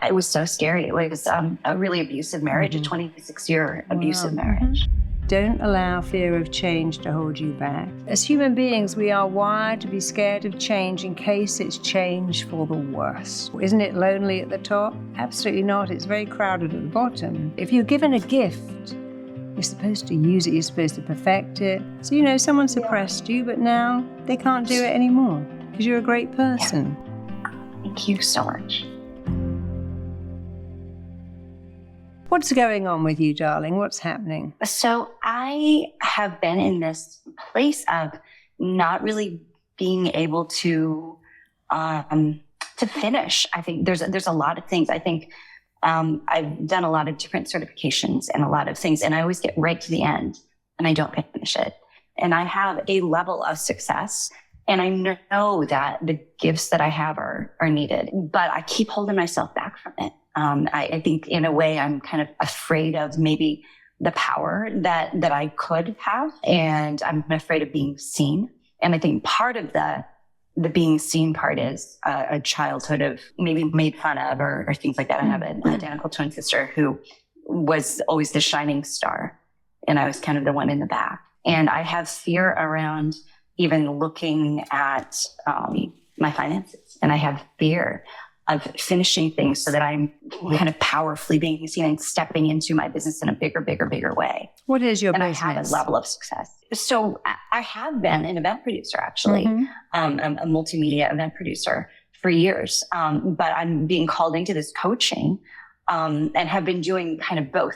It was so scary. It was a really abusive marriage, a 26-year abusive marriage. Don't allow fear of change to hold you back. As human beings, we are wired to be scared of change in case it's change for the worse. Isn't it lonely at the top? Absolutely not. It's very crowded at the bottom. If you're given a gift, you're supposed to use it, you're supposed to perfect it. So, someone suppressed you, but now they can't do it anymore because you're a great person. Yeah. Thank you so much. What's going on with you, darling? What's happening? So I have been in this place of not really being able to finish. I think there's a lot of things. I think I've done a lot of different certifications and a lot of things, and I always get right to the end and I don't finish it. And I have a level of success, and I know that the gifts that I have are needed, but I keep holding myself back from it. I think in a way I'm kind of afraid of maybe the power that I could have, and I'm afraid of being seen. And I think part of the being seen part is a childhood of maybe made fun of or things like that. I have an identical twin sister who was always the shining star, and I was kind of the one in the back. And I have fear around even looking at my finances, and I have fear of finishing things so that I'm kind of powerfully being seen and stepping into my business in a bigger way. What is your business? And I have a level of success. So I have been an event producer, actually, a multimedia event producer for years. But I'm being called into this coaching and have been doing kind of both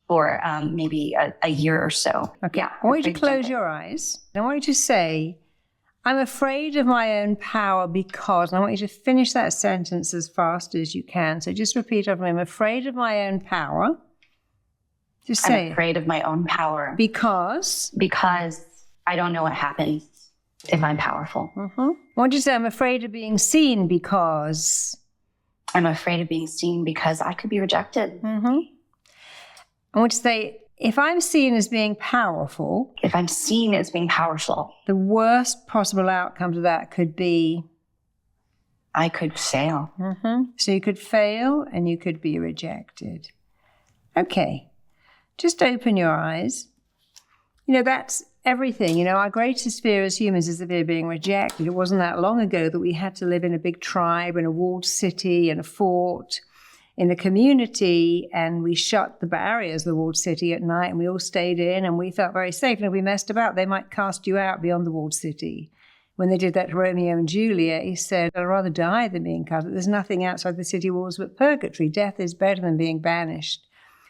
for maybe a year or so. Okay. Yeah, I want you to close your eyes. I want you to say, I'm afraid of my own power because, and I want you to finish that sentence as fast as you can. So just repeat after me. I'm afraid of my own power. Just say I'm afraid of my own power. Because I don't know what happens if I'm powerful. I want you to say, I'm afraid of being seen because. I'm afraid of being seen because I could be rejected. I want you to say, if I'm seen as being powerful. If I'm seen as being powerful. The worst possible outcome to that could be. I could fail. So you could fail and you could be rejected. Okay. Just open your eyes. That's everything. Our greatest fear as humans is the fear of being rejected. It wasn't that long ago that we had to live in a big tribe, in a walled city, in a fort, in a community, and we shut the barriers of the walled city at night, and we all stayed in, and we felt very safe. And if we messed about, they might cast you out beyond the walled city. When they did that to Romeo and Juliet, he said, I'd rather die than being cast. There's nothing outside the city walls but purgatory. Death is better than being banished.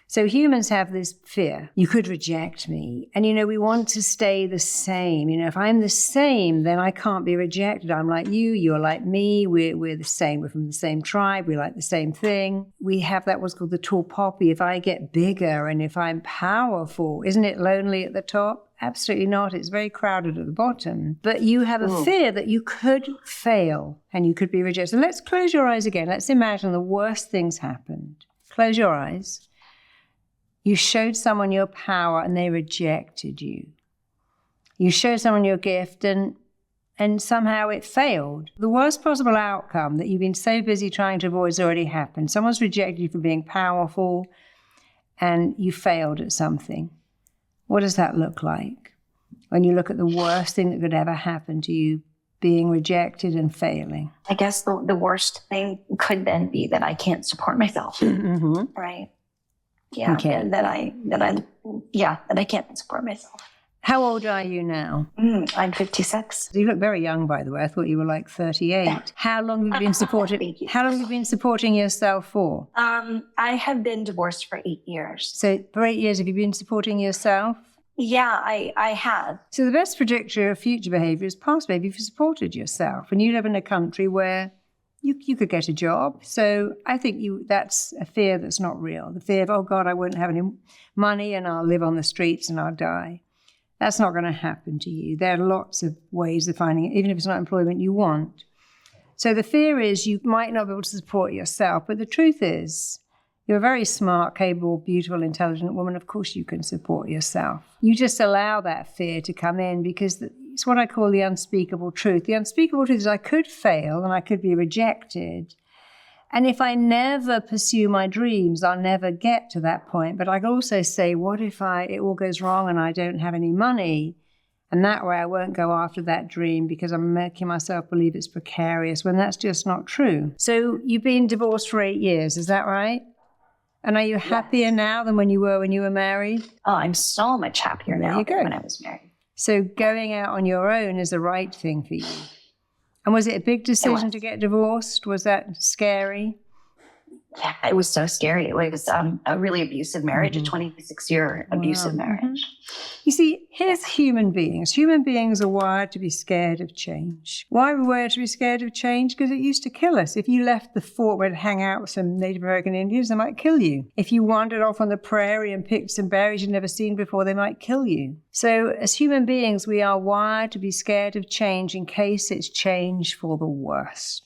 So humans have this fear. You could reject me. And, we want to stay the same. If I'm the same, then I can't be rejected. I'm like you, you're like me. We're the same. We're from the same tribe. We like the same thing. We have that what's called the tall poppy. If I get bigger and if I'm powerful, isn't it lonely at the top? Absolutely not. It's very crowded at the bottom. But you have a fear that you could fail and you could be rejected. So let's close your eyes again. Let's imagine the worst things happened. Close your eyes. You showed someone your power and they rejected you. You showed someone your gift and somehow it failed. The worst possible outcome that you've been so busy trying to avoid has already happened. Someone's rejected you for being powerful and you failed at something. What does that look like? When you look at the worst thing that could ever happen to you, being rejected and failing. I guess the worst thing could then be that I can't support myself. Right. Yeah, okay. that I can't support myself. How old are you now? I'm 56. You look very young, by the way. I thought you were like 38. How long have you been supporting? How long have you been supporting yourself for? I have been divorced for 8 years. So for 8 years, have you been supporting yourself? Yeah, I have. So the best predictor of future behavior is past behavior if you supported yourself. And you live in a country where you could get a job. So I think that's a fear that's not real. The fear of, oh God, I won't have any money and I'll live on the streets and I'll die. That's not going to happen to you. There are lots of ways of finding it, even if it's not employment you want. So the fear is you might not be able to support yourself. But the truth is, you're a very smart, capable, beautiful, intelligent woman. Of course you can support yourself. You just allow that fear to come in because it's what I call the unspeakable truth. The unspeakable truth is I could fail and I could be rejected. And if I never pursue my dreams, I'll never get to that point. But I could also say, what if it all goes wrong and I don't have any money? And that way I won't go after that dream because I'm making myself believe it's precarious when that's just not true. So you've been divorced for 8 years, is that right? And are you happier now than when you were married? Oh, I'm so much happier now than when I was married. So going out on your own is the right thing for you. And was it a big decision to get divorced? Was that scary? Yeah, it was so scary. It was a really abusive marriage, a 26-year abusive marriage. You see, here's human beings. Human beings are wired to be scared of change. Why are we wired to be scared of change? Because it used to kill us. If you left the fort where to hang out with some Native American Indians, they might kill you. If you wandered off on the prairie and picked some berries you'd never seen before, they might kill you. So as human beings, we are wired to be scared of change in case it's change for the worse.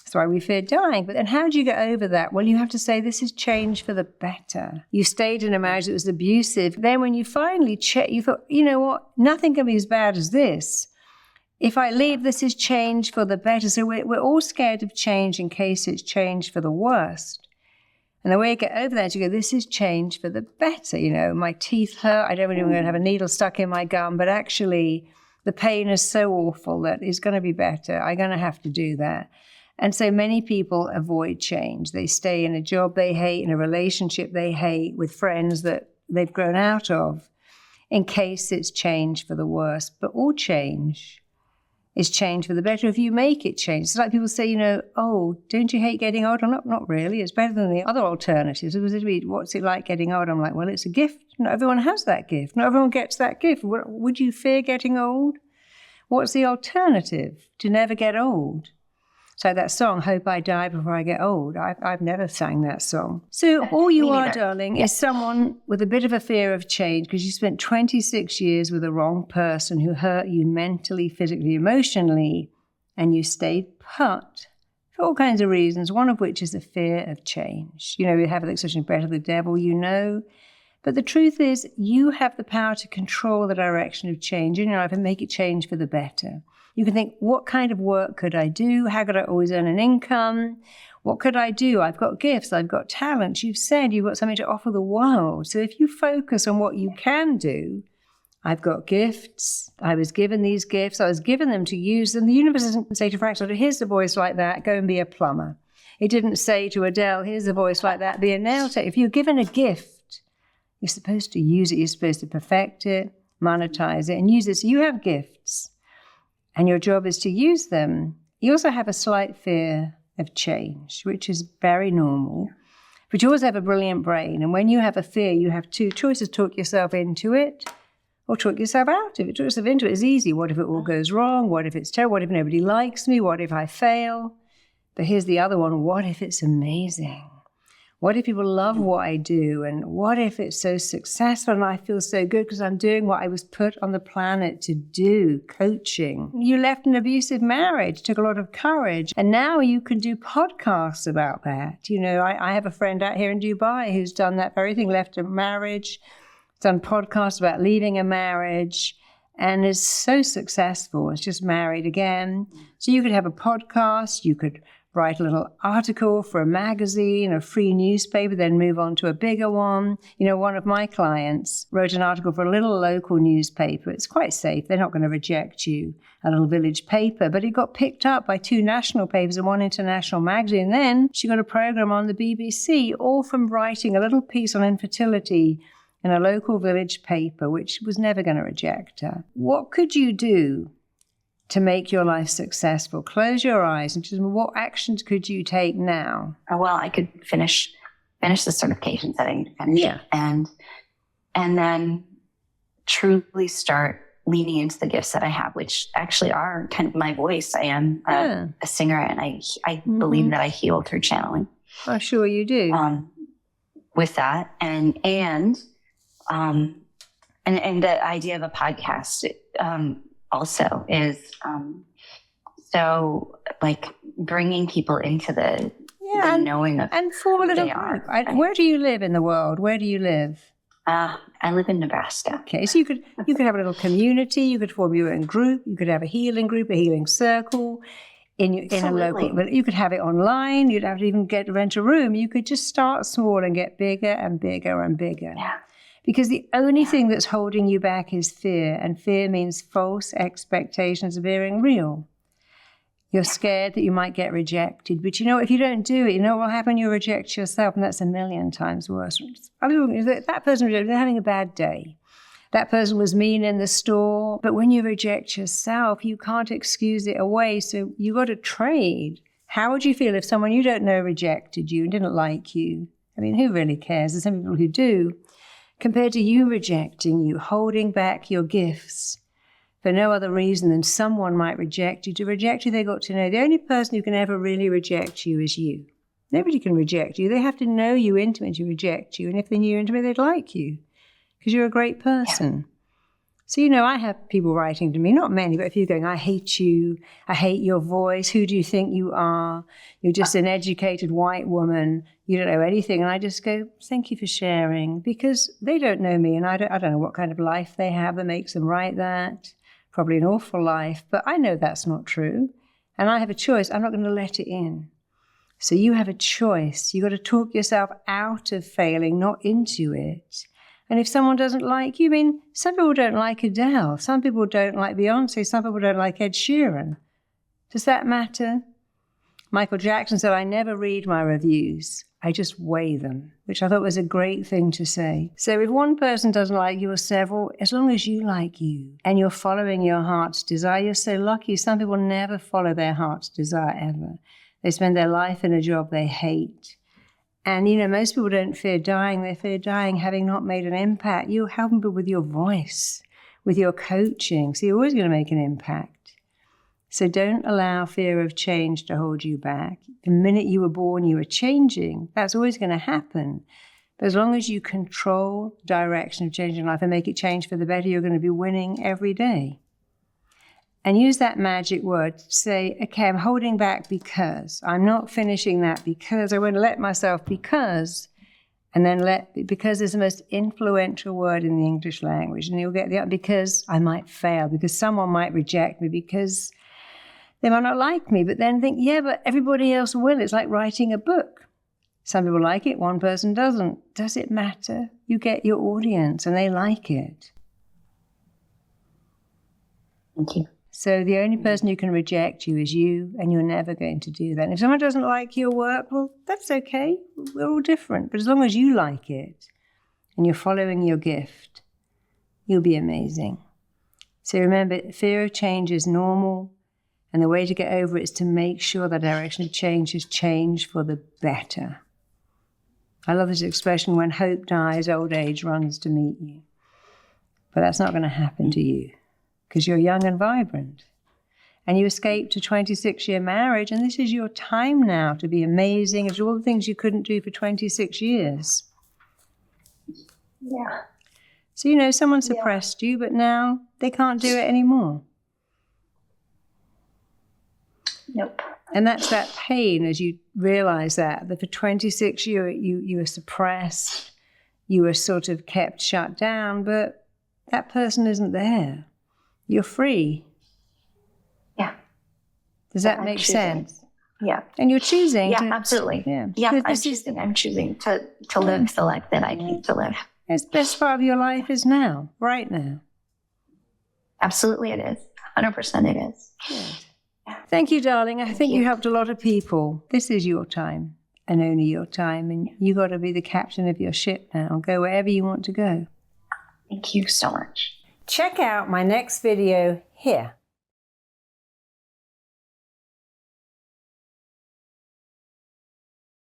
That's why we fear dying. But then how do you get over that? Well, you have to say, this is change for the better. You stayed in a marriage that was abusive. Then when you finally you thought, you know what? Nothing can be as bad as this. If I leave, this is change for the better. So we're all scared of change in case it's change for the worst. And the way you get over that is you go, this is change for the better. You know, my teeth hurt. I don't really want to have a needle stuck in my gum. But actually, the pain is so awful that it's going to be better. I'm going to have to do that. And so many people avoid change. They stay in a job they hate, in a relationship they hate, with friends that they've grown out of, in case it's change for the worse. But all change is change for the better if you make it change. It's like people say, you know, oh, don't you hate getting old? I'm not really. It's better than the other alternatives. It was what's it like getting old? I'm like, well, it's a gift. Not everyone has that gift. Not everyone gets that gift. Would you fear getting old? What's the alternative? To never get old. So that song, Hope I Die Before I Get Old, I've never sang that song. So all you are, darling, is someone with a bit of a fear of change because you spent 26 years with the wrong person who hurt you mentally, physically, emotionally, and you stayed put for all kinds of reasons, one of which is a fear of change. You know, we have the expression, better the devil, you know. But the truth is, you have the power to control the direction of change in your life and make it change for the better. You can think, what kind of work could I do? How could I always earn an income? What could I do? I've got gifts. I've got talents. You've said you've got something to offer the world. So if you focus on what you can do, I've got gifts. I was given these gifts. I was given them to use them. The universe doesn't say to Frank, here's a voice like that, go and be a plumber. It didn't say to Adele, here's a voice like that, be a nail tech. If you're given a gift, you're supposed to use it. You're supposed to perfect it, monetize it, and use it. So you have gifts. And your job is to use them. You also have a slight fear of change, which is very normal. But you always have a brilliant brain. And when you have a fear, you have two choices: talk yourself into it or talk yourself out of it. Talk yourself into it is easy. What if it all goes wrong? What if it's terrible? What if nobody likes me? What if I fail? But here's the other one. What if it's amazing? What if people love what I do? And what if it's so successful and I feel so good because I'm doing what I was put on the planet to do, coaching? You left an abusive marriage, took a lot of courage, and now you can do podcasts about that. You know, I have a friend out here in Dubai who's done that very thing, left a marriage, done podcasts about leaving a marriage, and is so successful. It's just married again. So you could have a podcast, you could write a little article for a magazine, a free newspaper, then move on to a bigger one. You know, one of my clients wrote an article for a little local newspaper. It's quite safe. They're not going to reject you, a little village paper. But it got picked up by 2 national papers and 1 international magazine. Then she got a program on the BBC, all from writing a little piece on infertility in a local village paper, which was never going to reject her. What could you do to make your life successful? Close your eyes and just, what actions could you take now? Well, I could finish the certifications that I need to finish. Yeah. And then truly start leaning into the gifts that I have, which actually are kind of my voice. I am a singer, and I believe that I heal through channeling. I'm sure you do. With that, and the idea of a podcast, also is so like bringing people into the knowing of and form a little group. Where do you live in the world? Where do you live? I live in Nebraska. Okay, so you could have a little community. You could form your own group. You could have a healing group, a healing circle. in a local, but you could have it online. You'd have to even rent a room. You could just start small and get bigger and bigger and bigger. Yeah. Because the only thing that's holding you back is fear, and fear means false expectations of being real. You're scared that you might get rejected, but if you don't do it, what will happen? You reject yourself, and that's a million times worse. That person, they're having a bad day. That person was mean in the store. But when you reject yourself, you can't excuse it away. So you got to trade. How would you feel if someone you don't know rejected you and didn't like you? I mean, who really cares? There's some people who do. Compared to you rejecting you, holding back your gifts for no other reason than someone might reject you. To reject you, they got to know the only person who can ever really reject you is you. Nobody can reject you. They have to know you intimately to reject you. And if they knew you intimately, they'd like you. Because you're a great person. Yeah. So, I have people writing to me, not many, but a few going, I hate you. I hate your voice. Who do you think you are? You're just an educated white woman. You don't know anything. And I just go, thank you for sharing. Because they don't know me, and I don't know what kind of life they have that makes them write that. Probably an awful life. But I know that's not true. And I have a choice. I'm not going to let it in. So you have a choice. You've got to talk yourself out of failing, not into it. And if someone doesn't like you, some people don't like Adele. Some people don't like Beyonce. Some people don't like Ed Sheeran. Does that matter? Michael Jackson said, I never read my reviews. I just weigh them, which I thought was a great thing to say. So if one person doesn't like you or several, as long as you like you and you're following your heart's desire, you're so lucky. Some people never follow their heart's desire ever. They spend their life in a job they hate. And, most people don't fear dying. They fear dying having not made an impact. You're helping people with your voice, with your coaching. So you're always going to make an impact. So don't allow fear of change to hold you back. The minute you were born, you were changing. That's always going to happen. But as long as you control the direction of changing life and make it change for the better, you're going to be winning every day. And use that magic word to say, okay, I'm holding back because. I'm not finishing that because. I won't let myself because. And then because is the most influential word in the English language. And you'll get the because I might fail, because someone might reject me, because they might not like me. But then think, yeah, but everybody else will. It's like writing a book. Some people like it, one person doesn't. Does it matter? You get your audience and they like it. Thank you. So the only person who can reject you is you, and you're never going to do that. And if someone doesn't like your work, well, that's okay. We're all different. But as long as you like it and you're following your gift, you'll be amazing. So remember, fear of change is normal, and the way to get over it is to make sure the direction of change is changed for the better. I love this expression, when hope dies, old age runs to meet you. But that's not going to happen to you, because you're young and vibrant. And you escaped a 26-year marriage, and this is your time now to be amazing. It's all the things you couldn't do for 26 years. Yeah. So, someone suppressed you, but now they can't do it anymore. Nope. And that's that pain as you realize that for 26 years you were suppressed, you were sort of kept shut down, but that person isn't there. You're free. Yeah. Does that make sense? Yeah. And you're choosing. Yeah, absolutely. Yeah. I'm choosing to live the life that I need to live. It's the best part of your life is now, right now. Absolutely it is. 100% it is. Good. Thank you, darling. I think you helped a lot of people. This is your time and only your time. And you got to be the captain of your ship now. Go wherever you want to go. Thank you so much. Check out my next video here.